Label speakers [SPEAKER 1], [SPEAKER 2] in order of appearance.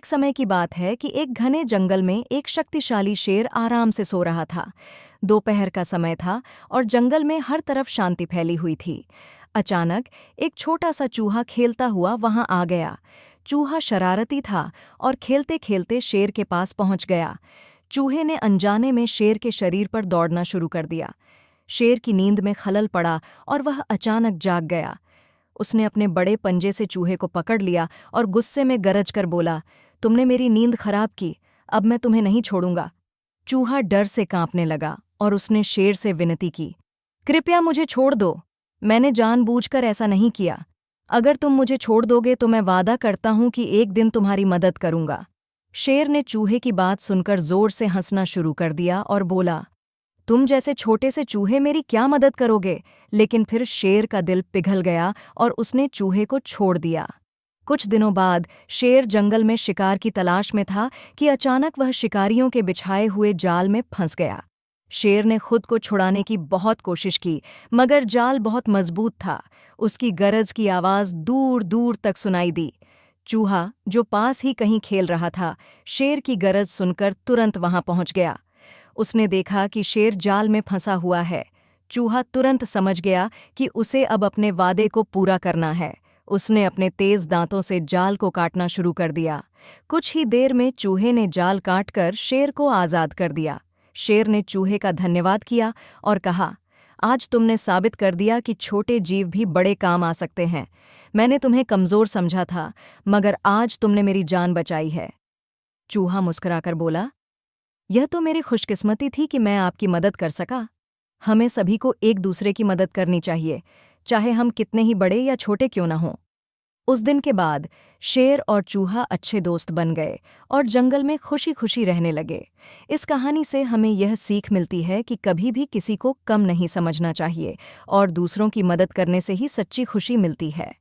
[SPEAKER 1] एक समय की बात है कि एक घने जंगल में एक शक्तिशाली शेर आराम से सो रहा था। दोपहर का समय था और जंगल में हर तरफ शांति फैली हुई थी। अचानक एक छोटा सा चूहा खेलता हुआ वहां आ गया। चूहा शरारती था और खेलते खेलते शेर के पास पहुंच गया। चूहे ने अनजाने में शेर के शरीर पर दौड़ना शुरू कर दिया। शेर की नींद में खलल पड़ा और वह अचानक जाग गया। उसने अपने बड़े पंजे से चूहे को पकड़ लिया और गुस्से में गरज कर बोला, तुमने मेरी नींद खराब की, अब मैं तुम्हें नहीं छोड़ूंगा। चूहा डर से कांपने लगा और उसने शेर से विनती की, कृपया मुझे छोड़ दो, मैंने जानबूझकर ऐसा नहीं किया। अगर तुम मुझे छोड़ दोगे तो मैं वादा करता हूं कि एक दिन तुम्हारी मदद करूंगा। शेर ने चूहे की बात सुनकर जोर से हंसना शुरू कर दिया और बोला, तुम जैसे छोटे से चूहे मेरी क्या मदद करोगे। लेकिन फिर शेर का दिल पिघल गया और उसने चूहे को छोड़ दिया। कुछ दिनों बाद शेर जंगल में शिकार की तलाश में था कि अचानक वह शिकारियों के बिछाए हुए जाल में फंस गया। शेर ने खुद को छुड़ाने की बहुत कोशिश की, मगर जाल बहुत मजबूत था। उसकी गरज की आवाज़ दूर दूर तक सुनाई दी। चूहा, जो पास ही कहीं खेल रहा था, शेर की गरज सुनकर तुरंत वहां पहुंच गया। उसने देखा कि शेर जाल में फंसा हुआ है। चूहा तुरंत समझ गया कि उसे अब अपने वादे को पूरा करना है। उसने अपने तेज दांतों से जाल को काटना शुरू कर दिया। कुछ ही देर में चूहे ने जाल काटकर शेर को आज़ाद कर दिया। शेर ने चूहे का धन्यवाद किया और कहा, आज तुमने साबित कर दिया कि छोटे जीव भी बड़े काम आ सकते हैं। मैंने तुम्हें कमज़ोर समझा था, मगर आज तुमने मेरी जान बचाई है। चूहा मुस्कुराकर बोला, यह तो मेरी खुशकिस्मती थी कि मैं आपकी मदद कर सका। हमें सभी को एक दूसरे की मदद करनी चाहिए, चाहे हम कितने ही बड़े या छोटे क्यों न हों। उस दिन के बाद शेर और चूहा अच्छे दोस्त बन गए और जंगल में खुशी खुशी रहने लगे। इस कहानी से हमें यह सीख मिलती है कि कभी भी किसी को कम नहीं समझना चाहिए और दूसरों की मदद करने से ही सच्ची खुशी मिलती है।